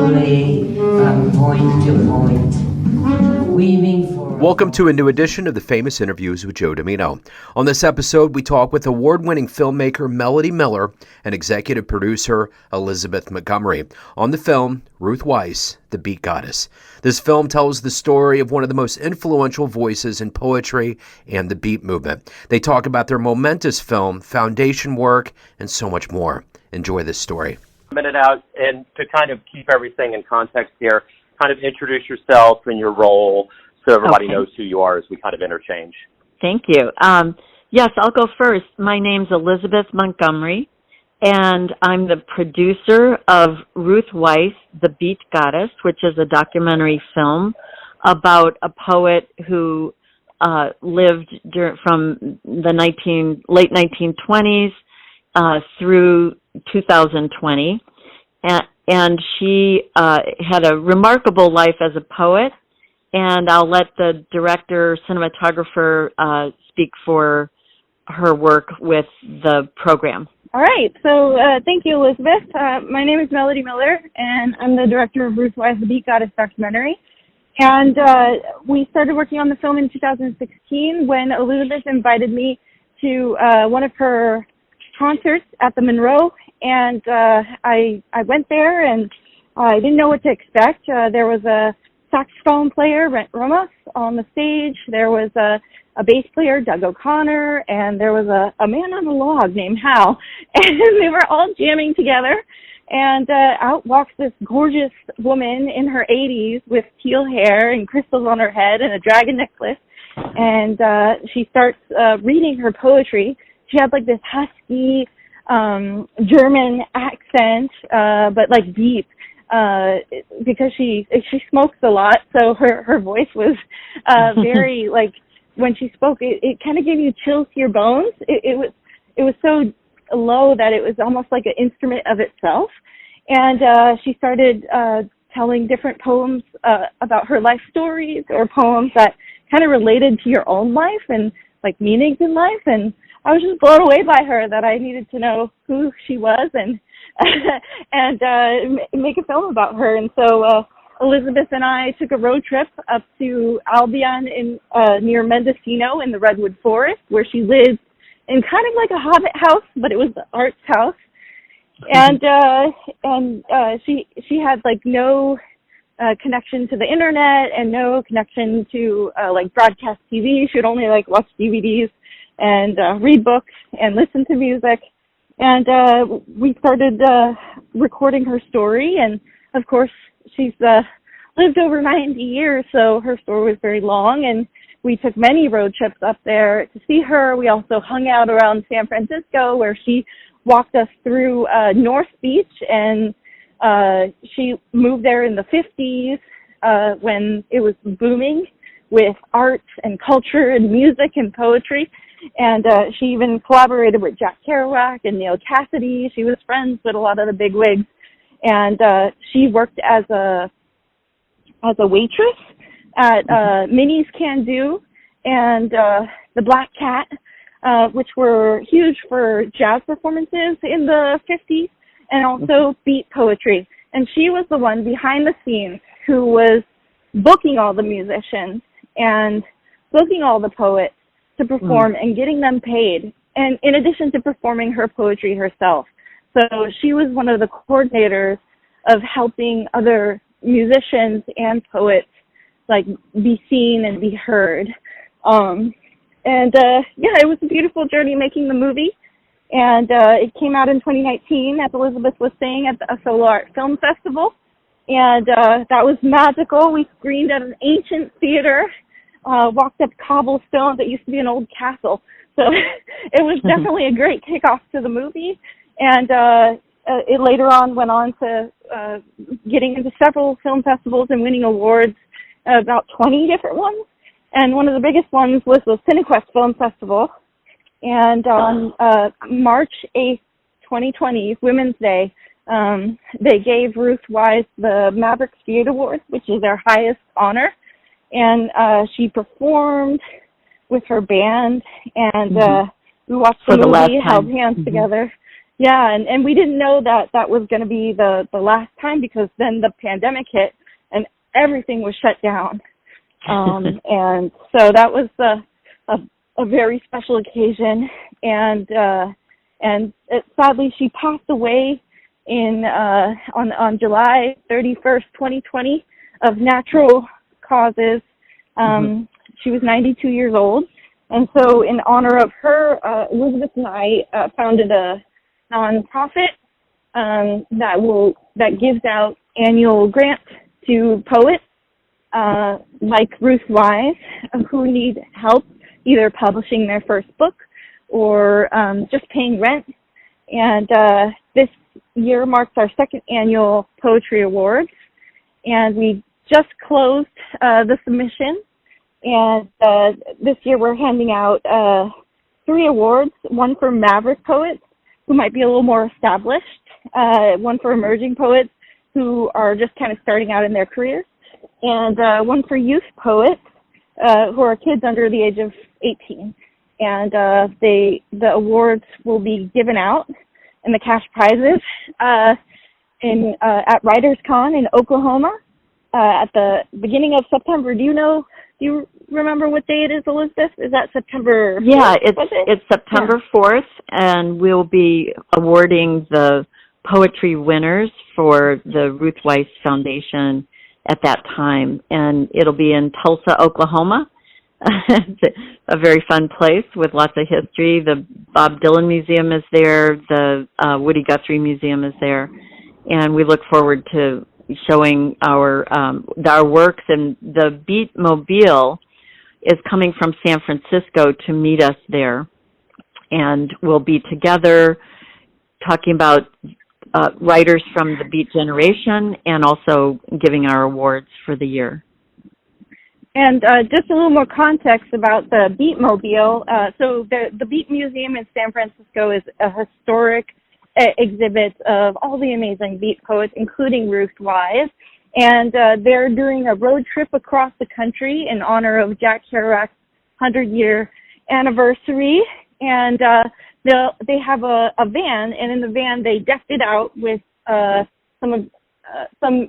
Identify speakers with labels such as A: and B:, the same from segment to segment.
A: slowly from point to point, weaving for...
B: Welcome to a new edition of the Famous Interviews with Joe Dimino. On this episode, we talk with award-winning filmmaker Melody Miller and executive producer Elisabeth Montgomery on the film Ruth Weiss, The Beat Goddess. This film tells the story of one of the most influential voices in poetry and the beat movement. They talk about their momentous film, foundation work, and so much more. Enjoy this story.
C: A minute out, and to kind of keep everything in context here, kind of introduce yourself and your role so everybody knows who you are as we kind of interchange.
D: Thank you. Yes, I'll go first. My name's Elisabeth Montgomery, and I'm the producer of Ruth Weiss, The Beat Goddess, which is a documentary film about a poet who lived from the late 1920s through 2020. And she had a remarkable life as a poet. And I'll let the director, cinematographer, speak for her work with the program.
E: All right. So thank you, Elisabeth. My name is Melody Miller, and I'm the director of Ruth Weiss, The Beat Goddess documentary. And we started working on the film in 2016 when Elisabeth invited me to one of her concerts at the Monroe. And I went there, and I didn't know what to expect. There was a saxophone player, Brent Romas, on the stage. There was a bass player, Doug O'Connor, and there was a man on a log named Hal. And they were all jamming together. And out walks this gorgeous woman in her 80s with teal hair and crystals on her head and a dragon necklace. And she starts reading her poetry. She had like this husky German accent, but like deep. Because she smokes a lot, so her voice was very like when she spoke, it kind of gave you chills to your bones. It was so low that it was almost like an instrument of itself. And she started telling different poems about her life stories, or poems that kind of related to your own life and like meanings in life. And I was just blown away by her that I needed to know who she was and make a film about her. And so Elisabeth and I took a road trip up to Albion near Mendocino in the Redwood Forest, where she lives in kind of like a hobbit house, but it was the arts house. And she had like no connection to the internet and no connection to like broadcast TV. She would only like watch DVDs and read books and listen to music. And we started recording her story, and of course she's lived over 90 years, so her story was very long, and we took many road trips up there to see her. We also hung out around San Francisco, where she walked us through North Beach, and she moved there in the 50s when it was booming with arts and culture and music and poetry. And she even collaborated with Jack Kerouac and Neil Cassidy. She was friends with a lot of the bigwigs, and she worked as a waitress at Minnie's Can Do and the Black Cat, which were huge for jazz performances in the 50s, and also beat poetry. And she was the one behind the scenes who was booking all the musicians and booking all the poets to perform and getting them paid, and in addition to performing her poetry herself. So she was one of the coordinators of helping other musicians and poets like be seen and be heard. It was a beautiful journey making the movie, and it came out in 2019, as Elisabeth was saying, at the Solo Art Film Festival, and that was magical. We screened at an ancient theater, walked up cobblestone that used to be an old castle. So it was definitely a great kickoff to the movie. And it later on went on to getting into several film festivals and winning awards, about 20 different ones. And one of the biggest ones was the Cinequest Film Festival. And on March 8th, 2020, Women's Day, they gave Ruth Weiss the Maverick Spirit Award, which is their highest honor. And she performed with her band, and we watched the movie, held hands together. Yeah, and we didn't know that was going to be the last time, because then the pandemic hit and everything was shut down. And so that was a very special occasion. And sadly, she passed away on July 31st, 2020, of natural causes. She was 92 years old. And so in honor of her, Elisabeth and I founded a nonprofit that gives out annual grants to poets like Ruth Weiss, who need help either publishing their first book or just paying rent. And this year marks our second annual Poetry Awards, and we just closed the submission. And this year we're handing out 3 awards, one for maverick poets who might be a little more established, one for emerging poets who are just kind of starting out in their careers, and one for youth poets who are kids under the age of 18. And the awards will be given out, and the cash prizes at Writers Con in Oklahoma at the beginning of September. Do you remember what day it is, Elizabeth? Is that September 4th?
D: Yeah, it's September 4th, and we'll be awarding the poetry winners for the Ruth Weiss Foundation at that time. And it'll be in Tulsa, Oklahoma. It's a very fun place with lots of history. The Bob Dylan Museum is there. The Woody Guthrie Museum is there. And we look forward to showing our works. And the Beat Mobile is coming from San Francisco to meet us there. And we'll be together talking about writers from the Beat generation and also giving our awards for the year.
E: And just a little more context about the Beat Mobile. So the Beat Museum in San Francisco is a historic exhibit of all the amazing Beat poets, including Ruth Weiss. And they're doing a road trip across the country in honor of Jack Kerouac's 100-year anniversary. And they have a van, and in the van they decked it out with some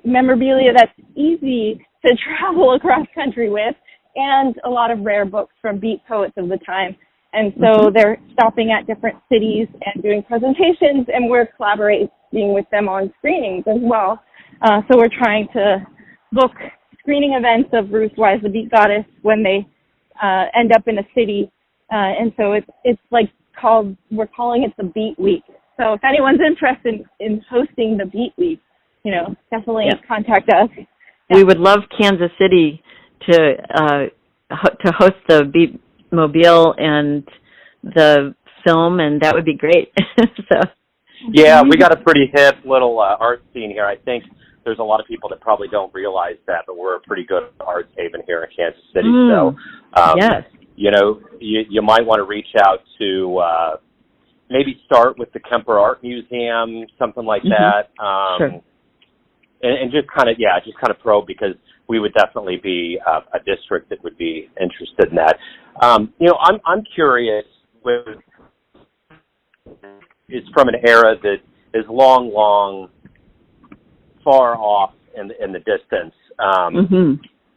E: memorabilia that's easy to travel across country with, and a lot of rare books from Beat poets of the time. And so they're stopping at different cities and doing presentations, and we're collaborating with them on screenings as well. So we're trying to book screening events of Ruth Weiss, the Beat Goddess, when they end up in a city. And so it's like we're calling it the Beat Week. So if anyone's interested in hosting the Beat Week, definitely contact us.
D: We would love Kansas City to host the Beat Mobile and the film, and that would be great.
C: Yeah, we got a pretty hip little art scene here. I think there's a lot of people that probably don't realize that, but we're a pretty good art haven here in Kansas City. So,
D: yes.
C: You might want to reach out to maybe start with the Kemper Art Museum, something like that.
D: Sure.
C: And just kind of probe, because we would definitely be a district that would be interested in that. I'm curious. It's from an era that is long, far off in the distance.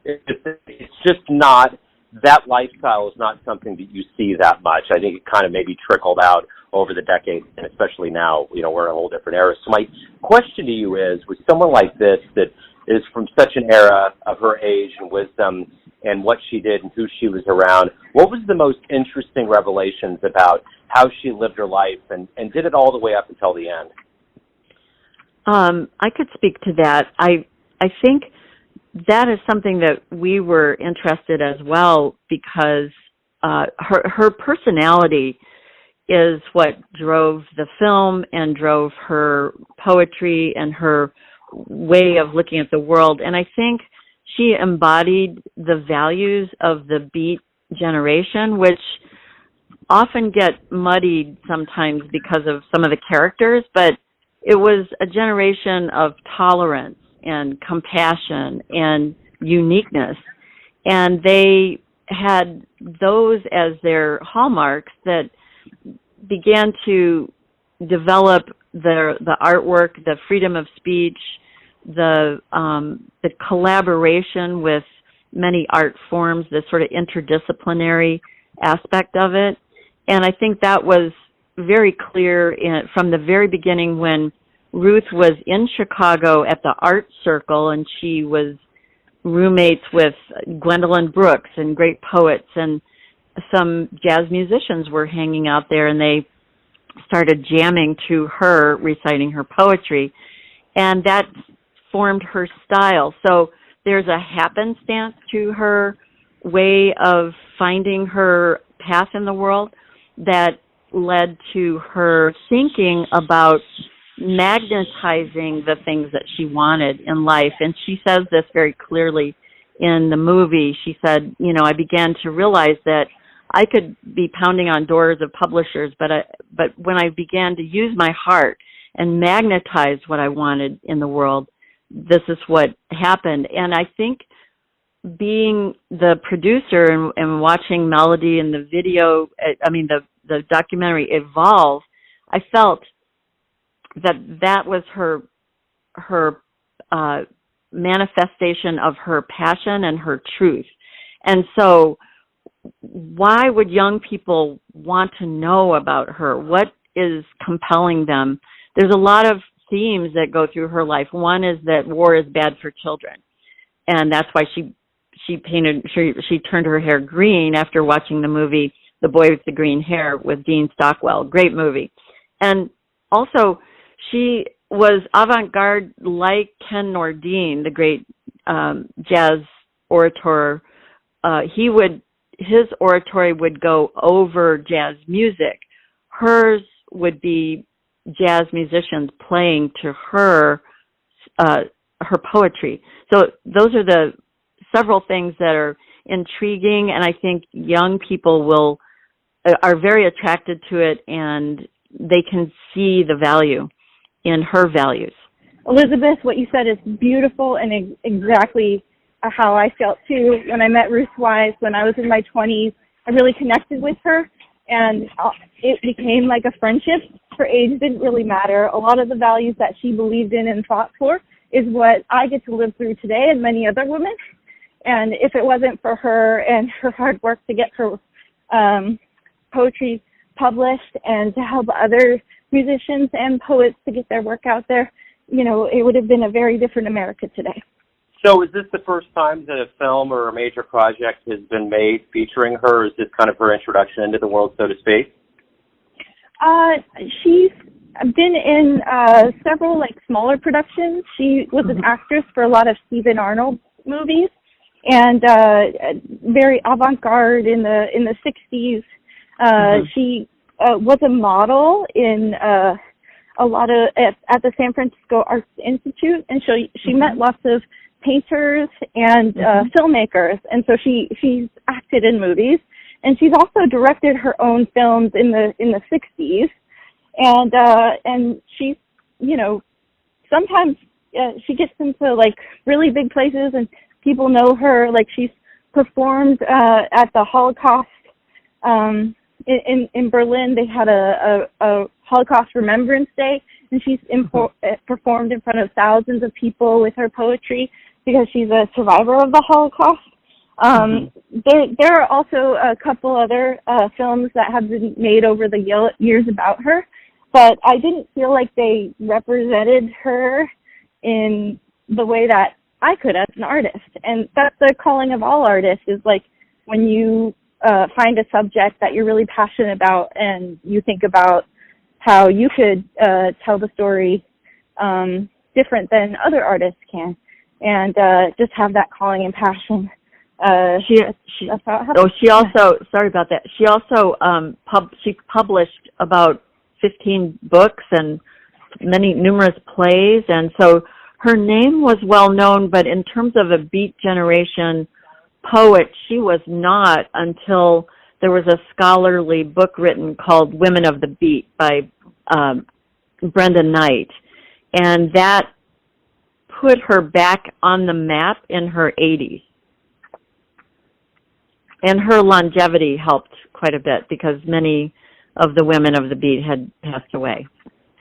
C: It's just not, that lifestyle is not something that you see that much. I think it kind of maybe trickled out over the decades, and especially now, we're in a whole different era. So my question to you is, with someone like this that is from such an era of her age and wisdom and what she did and who she was around, what was the most interesting revelations about how she lived her life and did it all the way up until the end?
D: I could speak to that. I think that is something that we were interested as well, because her personality is what drove the film and drove her poetry and her way of looking at the world. And I think she embodied the values of the Beat generation, which often get muddied sometimes because of some of the characters, but it was a generation of tolerance and compassion and uniqueness. And they had those as their hallmarks that began to develop the artwork, the freedom of speech, the collaboration with many art forms, the sort of interdisciplinary aspect of it. And I think that was very clear from the very beginning when Ruth was in Chicago at the Art Circle, and she was roommates with Gwendolyn Brooks and great poets, and some jazz musicians were hanging out there, and they started jamming to her, reciting her poetry, and that formed her style. So there's a happenstance to her way of finding her path in the world that led to her thinking about magnetizing the things that she wanted in life. And she says this very clearly in the movie. She said, I began to realize that I could be pounding on doors of publishers, but when I began to use my heart and magnetize what I wanted in the world, this is what happened. And I think being the producer and watching Melody and the video, the documentary evolve, I felt that was her manifestation of her passion and her truth. And so why would young people want to know about her? What is compelling them? There's a lot of themes that go through her life. One is that war is bad for children, and that's why she turned her hair green after watching the movie The Boy with the Green Hair with Dean Stockwell. Great movie. And also, she was avant-garde like Ken Nordine, the great jazz orator. His oratory would go over jazz music. Hers would be jazz musicians playing to her poetry. So those are the several things that are intriguing, and I think young people are very attracted to it, and they can see the value in her values.
E: Elisabeth, what you said is beautiful and exactly how I felt too when I met Ruth Weiss when I was in my 20s. I really connected with her, and it became like a friendship. Her age didn't really matter. A lot of the values that she believed in and fought for is what I get to live through today and many other women. And if it wasn't for her and her hard work to get her poetry published and to help other musicians and poets to get their work out there, it would have been a very different America today.
C: So is this the first time that a film or a major project has been made featuring her? Or is this kind of her introduction into the world, so to speak?
E: She's been in several smaller productions. She was an actress for a lot of Stephen Arnold movies, and very avant-garde in the 60s. She was a model in a lot of at the San Francisco Arts Institute, and she met lots of painters and filmmakers, and so she's acted in movies, and she's also directed her own films in the 60s, and she's sometimes she gets into really big places and people know her. She's performed at the Holocaust in Berlin. They had a Holocaust Remembrance Day, and she's performed in front of thousands of people with her poetry because she's a survivor of the Holocaust. There are also a couple other films that have been made over the years about her, but I didn't feel like they represented her in the way that I could as an artist. And that's the calling of all artists, is when you find a subject that you're really passionate about and you think about how you could tell the story different than other artists can, and just have that calling and passion. That's how it happens.
D: She also, sorry about that, she also she published about 15 books and numerous plays, and so her name was well known, but in terms of a Beat Generation poet, she was not until there was a scholarly book written called Women of the Beat by Brenda Knight, and that put her back on the map in her 80s. And her longevity helped quite a bit because many of the women of the beat had passed away.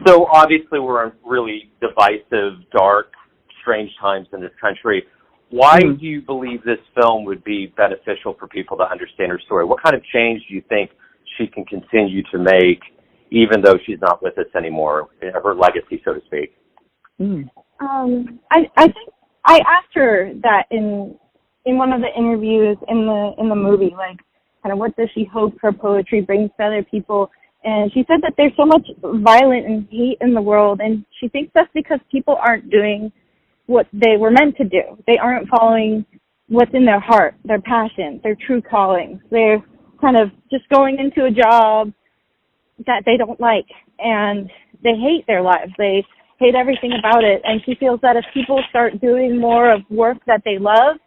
C: So obviously we're in really divisive, dark, strange times in this country. Why do you believe this film would be beneficial for people to understand her story? What kind of change do you think she can continue to make, even though she's not with us anymore, her legacy, so to speak?
E: I think I asked her that in one of the interviews in the movie, like, kind of what does she hope her poetry brings to other people? And she said that there's so much violence and hate in the world, and she thinks that's because people aren't doing what they were meant to do. They aren't following what's in their heart, their passion, their true callings. They're kind of just going into a job that they don't like, and they hate their lives. They hate everything about it. And she feels that if people start doing more of work that they love,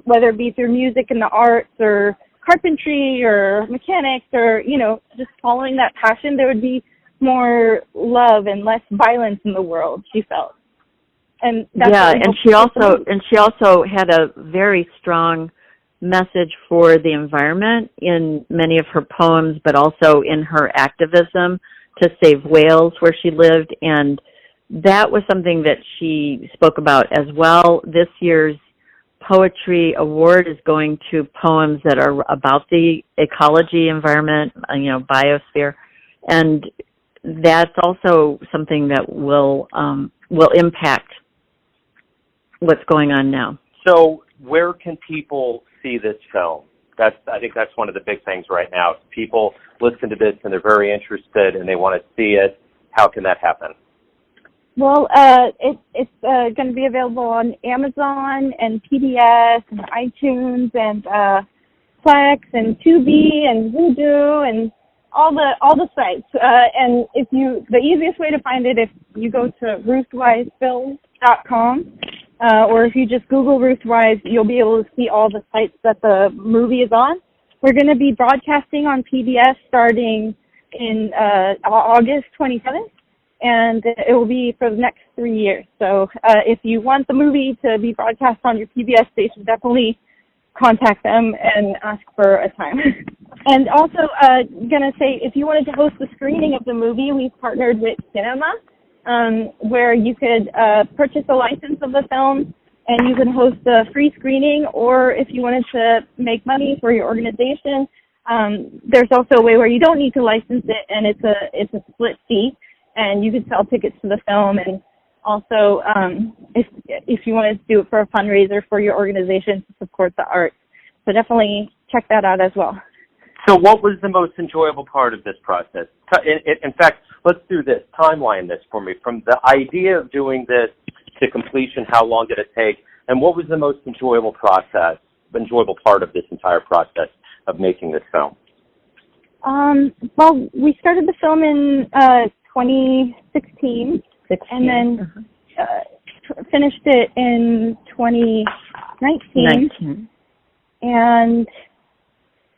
E: whether it be through music and the arts or carpentry or mechanics or, you know, just following that passion, there would be more love and less violence in the world, she felt. And that's and she also had a very strong message for the environment in many of her poems, but also in her activism to save whales where she lived. And that was something that she spoke about as well. This year's Poetry Award is going to poems that are about the ecology, environment, you know, biosphere. And that's also something that will impact what's going on now.
C: So where can people see this film? I think that's one of the big things right now. If people listen to this and they're very interested and they want to see it, how can that happen?
E: Well, it's going to be available on Amazon and PBS and iTunes and Plex and Tubi and Vudu and all the sites. And the easiest way to find it, if you go to ruthweissfilms.com, or if you just Google Ruth Weiss, you'll be able to see all the sites that the movie is on. We're going to be broadcasting on PBS starting in August 27th. And it will be for the next 3 years. So if you want the movie to be broadcast on your PBS station, definitely contact them and ask for a time. And also, going to say, if you wanted to host the screening of the movie, we've partnered with Cinema, where you could purchase a license of the film and you can host a free screening, or if you wanted to make money for your organization, there's also a way where you don't need to license it, and it's a split fee. And you could sell tickets to the film, and also if you want to do it for a fundraiser for your organization to support the arts. So definitely check that out as well.
C: So what was the most enjoyable part of this process? In fact, let's do this. Timeline this for me. From the idea of doing this to completion, how long did it take? And what was the most enjoyable part of this entire process of making this film?
E: Well, we started the film in 2016, and then finished it in 2019. And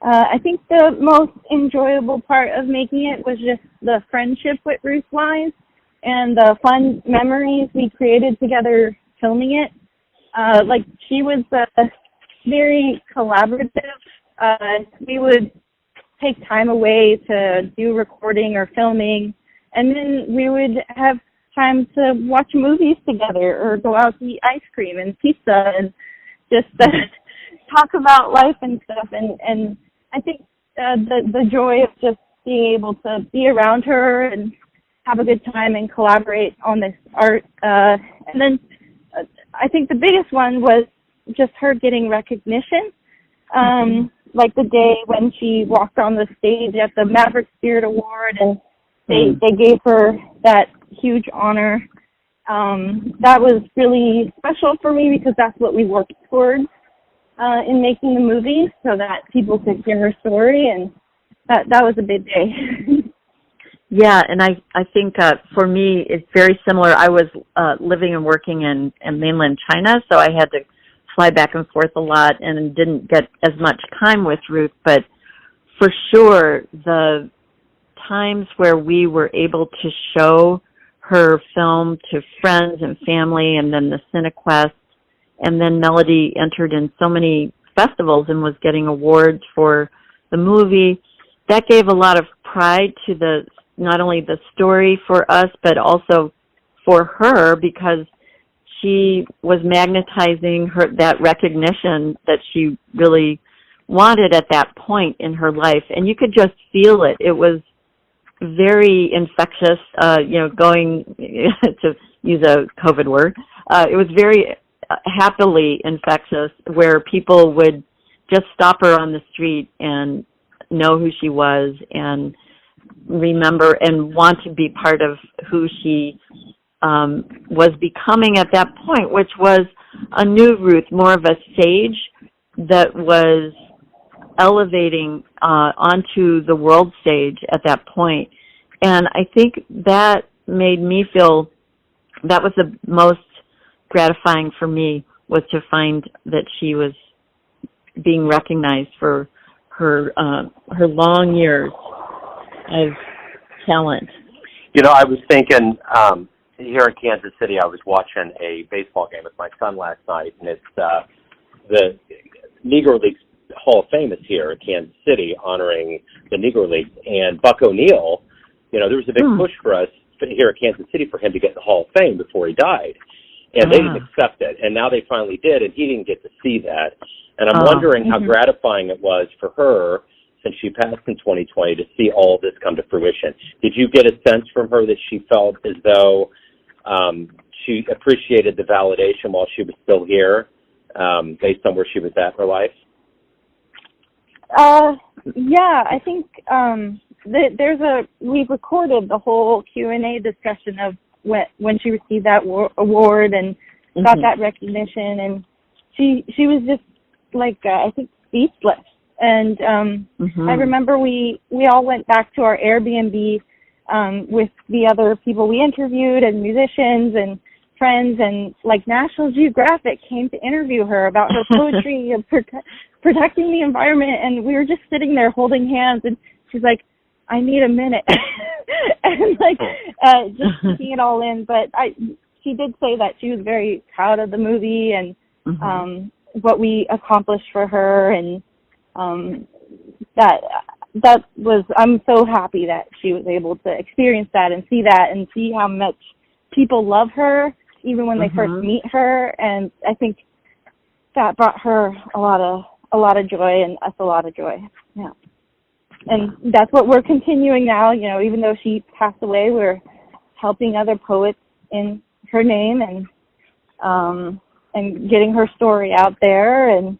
E: I think the most enjoyable part of making it was just the friendship with Ruth Weiss and the fun memories we created together filming it. Like, she was very collaborative. We would take time away to do recording or filming, and then we would have time to watch movies together or go out to eat ice cream and pizza and just talk about life and stuff. And I think the joy of just being able to be around her and have a good time and collaborate on this art. And then I think the biggest one was just her getting recognition. Like the day when she walked on the stage at the Maverick Spirit Award, and they gave her that huge honor. That was really special for me because that's what we worked towards in making the movie, so that people could hear her story, and that was a big day.
D: Yeah, and I think for me it's very similar. I was living and working in mainland China, so I had to fly back and forth a lot and didn't get as much time with Ruth, but for sure the times where we were able to show her film to friends and family, and then the Cinequest, and then Melody entered in so many festivals and was getting awards for the movie, that gave a lot of pride to the not only the story for us, but also for her, because she was magnetizing that recognition that she really wanted at that point in her life. And you could just feel it. It was very infectious, going to use a COVID word. It was very happily infectious, where people would just stop her on the street and know who she was and remember and want to be part of who she was becoming at that point, which was a new Ruth, more of a sage that was elevating onto the world stage at that point. And I think that made me feel that was the most gratifying for me, was to find that she was being recognized for her long years of talent.
C: I was thinking, here in Kansas City, I was watching a baseball game with my son last night, and it's the Negro Leagues Hall of Fame is here in Kansas City, honoring the Negro Leagues. And Buck O'Neill, there was a big push for us here at Kansas City for him to get in the Hall of Fame before he died. And they didn't accept it. And now they finally did, and he didn't get to see that. And I'm wondering how gratifying it was for her, since she passed in 2020, to see all of this come to fruition. Did you get a sense from her that she felt as though she appreciated the validation while she was still here, based on where she was at in her life?
E: Yeah, I think we've recorded the whole Q&A discussion of when she received that award and got that recognition, and she was just like I think speechless. And I remember we all went back to our Airbnb with the other people we interviewed and musicians and friends, and like National Geographic came to interview her about her poetry of protecting the environment, and we were just sitting there holding hands, and she's like, I need a minute. And just taking it all in. But she did say that she was very proud of the movie and what we accomplished for her, and that was, I'm so happy that she was able to experience that and see that and see how much people love her even when they first meet her. And I think that brought her a lot of joy, and us a lot of joy. Yeah. And that's what we're continuing now. Even though she passed away, we're helping other poets in her name and getting her story out there, and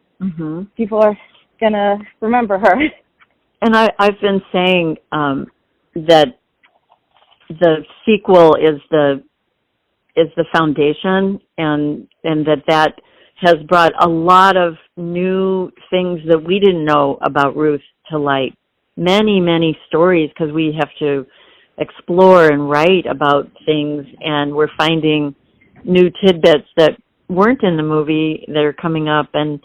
E: people are gonna remember her.
D: And I've been saying that the sequel is the foundation, and that has brought a lot of new things that we didn't know about Ruth to light. Many, many stories, because we have to explore and write about things, and we're finding new tidbits that weren't in the movie that are coming up, and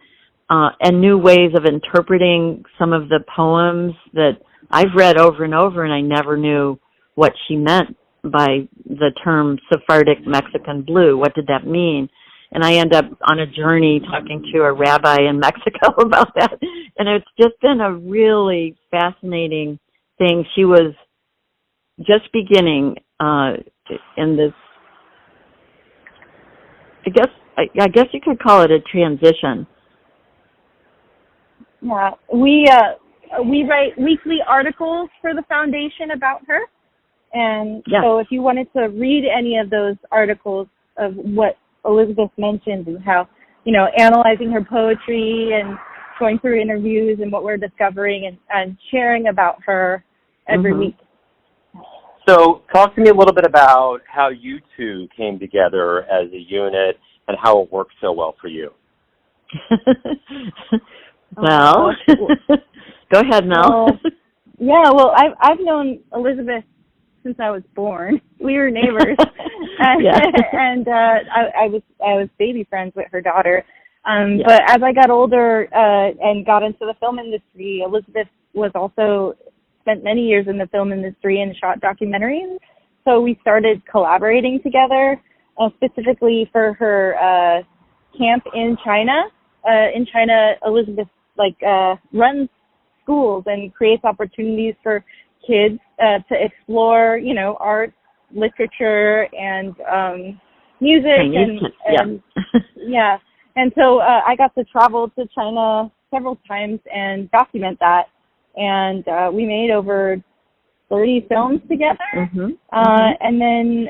D: new ways of interpreting some of the poems that I've read over and over, and I never knew what she meant by the term Sephardic Mexican blue. What did that mean? And I end up on a journey talking to a rabbi in Mexico about that. And it's just been a really fascinating thing. She was just beginning in this, I guess you could call it a transition.
E: Yeah, we write weekly articles for the foundation about her. And so if you wanted to read any of those articles of what Elisabeth mentioned and how, analyzing her poetry and going through interviews and what we're discovering and sharing about her every week.
C: So talk to me a little bit about how you two came together as a unit and how it worked so well for you.
D: Well, go ahead, Mel.
E: Well, I've known Elisabeth since I was born. We were neighbors, and I was baby friends with her daughter. But as I got older and got into the film industry, Elisabeth was also spent many years in the film industry and shot documentaries. So we started collaborating together, specifically for her camp in China. In China, Elisabeth runs schools and creates opportunities for kids to explore, art, literature, and music, and yeah. And so I got to travel to China several times and document that, and we made over 30 films together. And then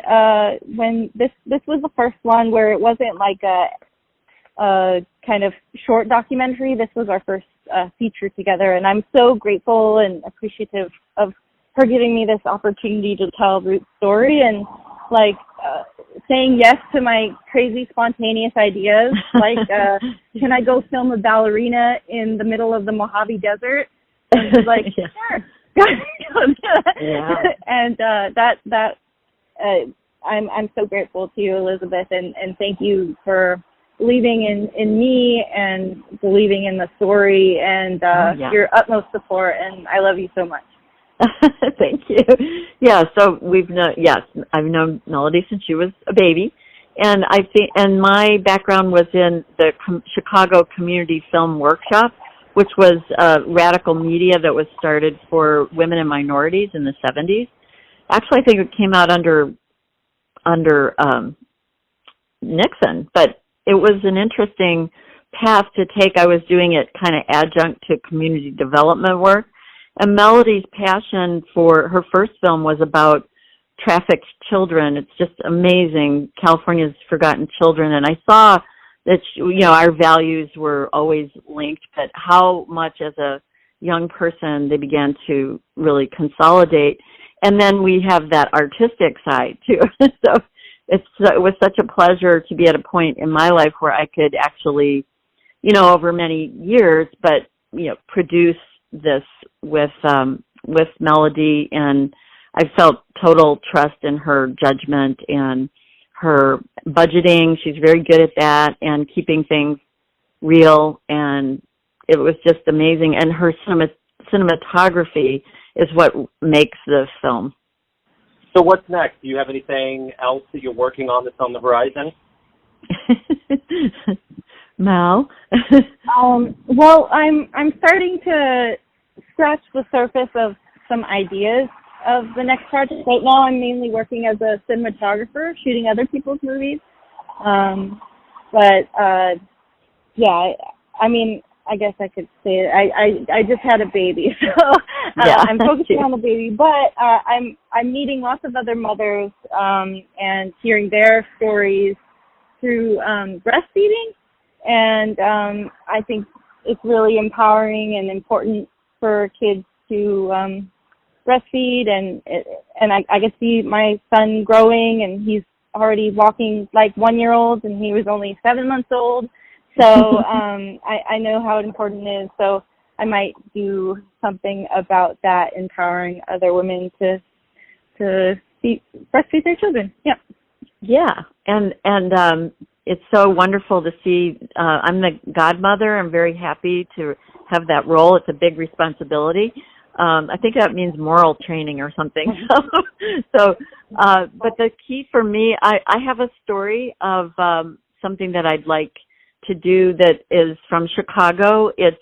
E: when this was the first one where it wasn't like a kind of short documentary. This was our first feature together, and I'm so grateful and appreciative of her giving me this opportunity to tell Ruth's story, and saying yes to my crazy spontaneous ideas, can I go film a ballerina in the middle of the Mojave Desert? And she's like, sure. And I'm so grateful to you, Elisabeth, and thank you for believing in me and believing in the story and your utmost support, and I love you so much.
D: Thank you. Yeah, so I've known Melody since she was a baby, and and my background was in the Chicago Community Film Workshop, which was radical media that was started for women and minorities in the 70s. Actually, I think it came out under Nixon, but it was an interesting path to take. I was doing it kind of adjunct to community development work. And Melody's passion for her first film was about trafficked children. It's just amazing, California's Forgotten Children. And I saw that, our values were always linked, but how much as a young person they began to really consolidate. And then we have that artistic side, too. So it was such a pleasure to be at a point in my life where I could actually, over many years, but, produce this with Melody, and I felt total trust in her judgment and her budgeting. She's very good at that and keeping things real, and it was just amazing. And her cinematography is what makes the film.
C: So what's next? Do you have anything else that you're working on that's on the horizon?
D: Mel?
E: Well, I'm starting to scratch the surface of some ideas of the next project. Right now I'm mainly working as a cinematographer, shooting other people's movies. I guess I could say it. I just had a baby, so I'm focusing on the baby. But I'm meeting lots of other mothers and hearing their stories through breastfeeding, and I think it's really empowering and important for kids to breastfeed, and I can see my son growing, and he's already walking like 1-year-olds, and he was only 7 months old. So I know how important it is. So I might do something about that, empowering other women to breastfeed their children. Yeah.
D: Yeah, and it's so wonderful to see. I'm the godmother. I'm very happy to have that role. It's a big responsibility. I think that means moral training or something. But the key for me, I have a story of something that I'd like to do that is from Chicago. It's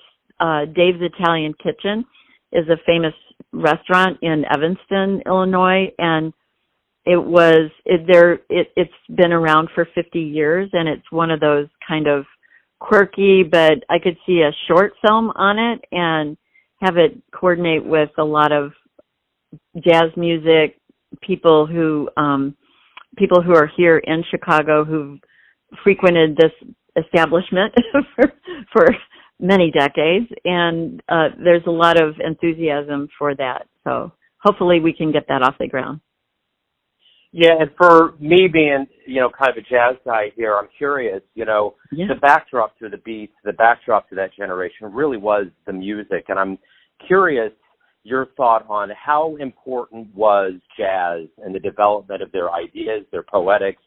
D: Dave's Italian Kitchen is a famous restaurant in Evanston, Illinois, and it's been around for 50 years, and it's one of those kind of quirky, but I could see a short film on it and have it coordinate with a lot of jazz music, people who are here in Chicago who've frequented this establishment for many decades, and there's a lot of enthusiasm for that. So hopefully we can get that off the ground.
C: Yeah, and for me being, kind of a jazz guy here, I'm curious, the backdrop to the beats, the backdrop to that generation really was the music. And I'm curious your thought on how important was jazz in the development of their ideas, their poetics,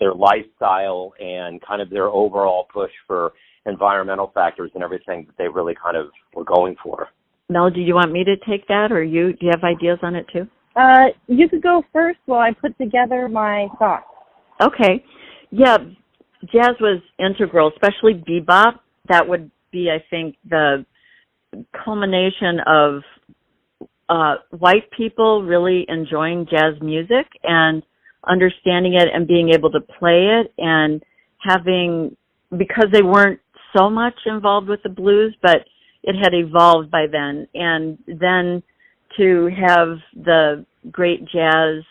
C: their lifestyle, and kind of their overall push for environmental factors and everything that they really kind of were going for.
D: Mel, do you want me to take that, or do you have ideas on it too?
E: You could go first while I put together my thoughts.
D: Okay. Yeah, jazz was integral, especially bebop. That would be, I think, the culmination of white people really enjoying jazz music and understanding it and being able to play it, and having, because they weren't so much involved with the blues, but it had evolved by then. And then to have the great jazz,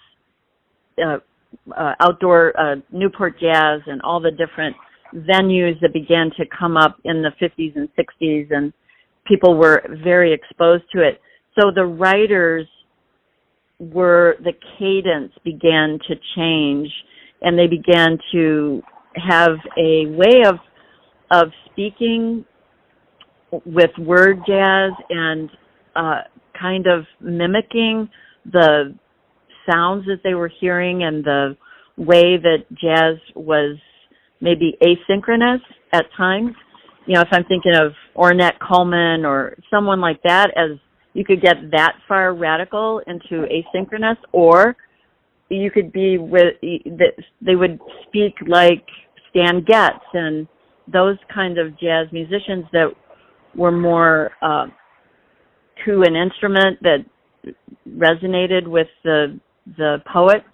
D: outdoor Newport Jazz and all the different venues that began to come up in the 50s and 60s, and people were very exposed to it. So the writers the cadence began to change, and they began to have a way of speaking with word jazz and kind of mimicking the sounds that they were hearing, and the way that jazz was maybe asynchronous at times. You know, if I'm thinking of Ornette Coleman or someone like that, as you could get that far radical into asynchronous, or you could be they would speak like Stan Getz and those kind of jazz musicians that were more to an instrument that resonated with the poets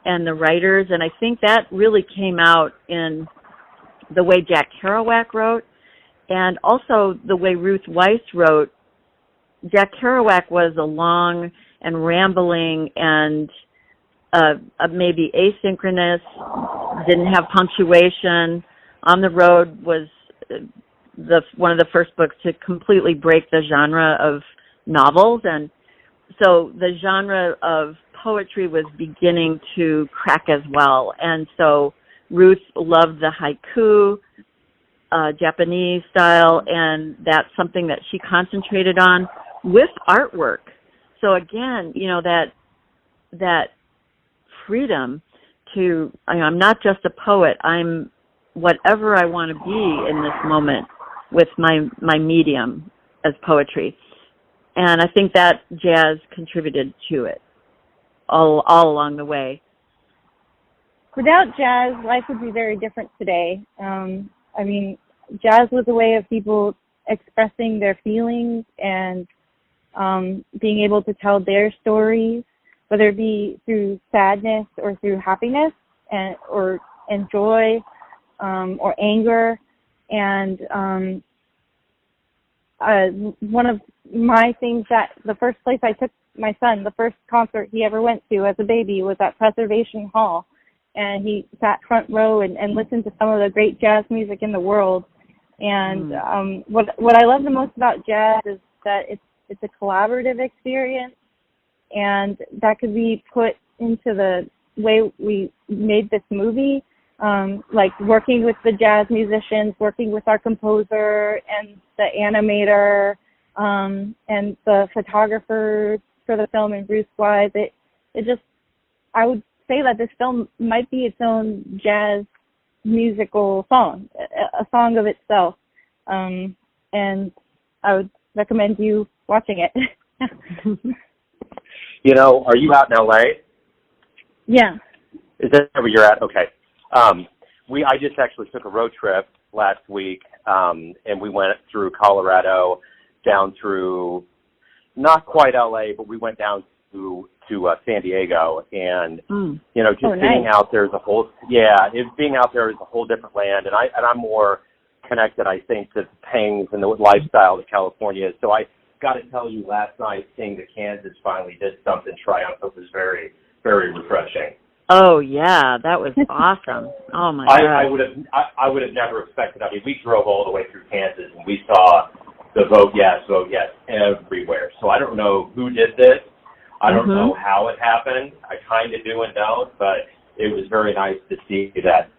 D: and the writers. And I think that really came out in the way Jack Kerouac wrote, and also the way Ruth Weiss wrote. Jack Kerouac was a long and rambling and maybe asynchronous, didn't have punctuation. On the Road was one of the first books to completely break the genre of novels, and so the genre of poetry was beginning to crack as well. And so Ruth loved the haiku, Japanese style, and that's something that she concentrated on with artwork. So again, you know, that freedom to, I'm not just a poet, I'm whatever I want to be in this moment with my medium as poetry. And I think that jazz contributed to it all along the way.
E: Without jazz, life would be very different today. I mean, jazz was a way of people expressing their feelings and being able to tell their stories, whether it be through sadness or through happiness, or joy, or anger. And one of my things, that the first place I took my son, the first concert he ever went to as a baby, was at Preservation Hall, and he sat front row and listened to some of the great jazz music in the world. And what I love the most about jazz is that it's a collaborative experience, and that could be put into the way we made this movie, like working with the jazz musicians, working with our composer and the animator, and the photographers for the film, and Ruth Weiss. I would say that this film might be its own jazz musical song, a song of itself. And I would recommend you watching it.
C: You know, are you out in LA?
E: Yeah.
C: Is that where you're at? Okay. I just actually took a road trip last week, and we went through Colorado, down through not quite LA, but we went down to San Diego, and you know, just being out there is being out there is a whole different land, and I'm more connected, I think, to the pangs and the lifestyle that California is. So I got to tell you, last night seeing the Kansas finally did something triumphant was very, very refreshing.
D: Oh yeah, that was awesome. Oh my God.
C: I would have never expected. I mean, we drove all the way through Kansas and we saw the vote yes everywhere. So I don't know who did this. I don't know how it happened. I kind of do and don't, but it was very nice to see that.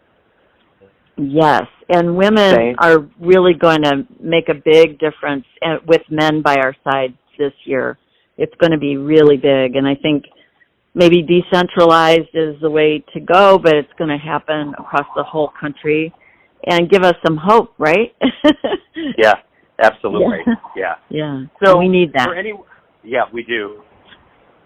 D: Yes, and women are really going to make a big difference with men by our side this year. It's going to be really big, and I think maybe decentralized is the way to go, but it's going to happen across the whole country and give us some hope, right?
C: Yeah, absolutely. Yeah.
D: So we need that.
C: We do.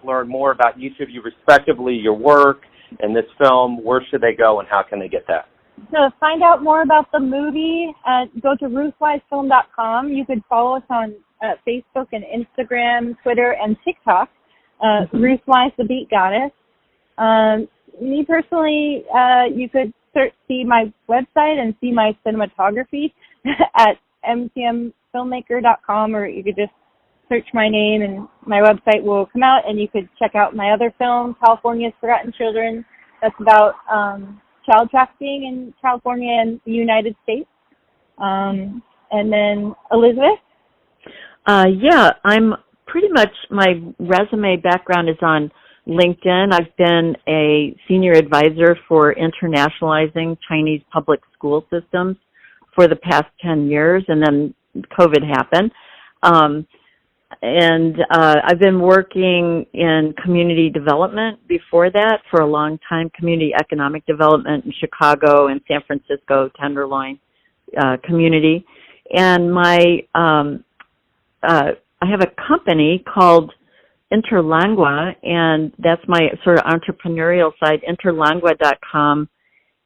C: Learn more about each of you respectively, your work, and this film. Where should they go, and how can they get that?
E: To find out more about the movie, go to ruthweissfilm.com. You could follow us on Facebook and Instagram, Twitter, and TikTok. Ruth Weiss, the Beat Goddess. Me personally, you could see my website and see my cinematography at mtmfilmmaker.com, or you could just search my name and my website will come out, and you could check out my other film, California's Forgotten Children. That's about child trafficking in California and the United States. And then Elisabeth?
D: Yeah, I'm pretty much, my resume background is on LinkedIn. I've been a senior advisor for internationalizing Chinese public school systems for the past 10 years, and then COVID happened. I've been working in community development before that for a long time, community economic development in Chicago and San Francisco, Tenderloin community. And I have a company called Interlingua, and that's my sort of entrepreneurial side, interlingua.com.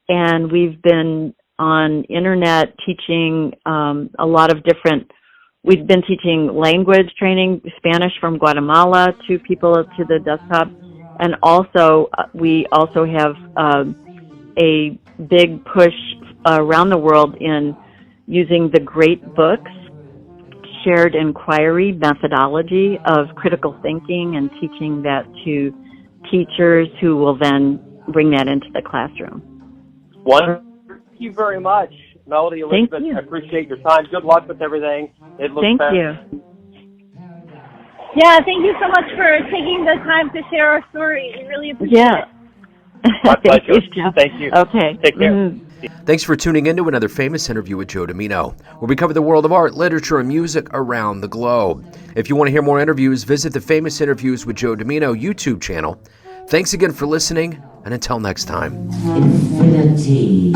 D: And we've been on internet teaching a lot of different, we've been teaching language training, Spanish from Guatemala to people to the desktop. And also, we also have a big push around the world in using the great books, shared inquiry methodology of critical thinking, and teaching that to teachers who will then bring that into the classroom.
C: Wonderful. Thank you very much, Melody, Elisabeth.
D: Thank you.
C: I appreciate your time. Good luck with everything. It looks
D: Thank
C: fast.
D: you.
E: Yeah, thank you so much for taking the time to share our story. We really appreciate it.
C: My pleasure.
D: Thank you, Joe.
C: Thank you.
D: Okay.
C: Take care.
D: Mm-hmm.
B: Thanks for tuning in to another famous interview with Joe Dimino, where we cover the world of art, literature, and music around the globe. If you want to hear more interviews, visit the Famous Interviews with Joe Dimino YouTube channel. Thanks again for listening, and until next time.
A: Infinity.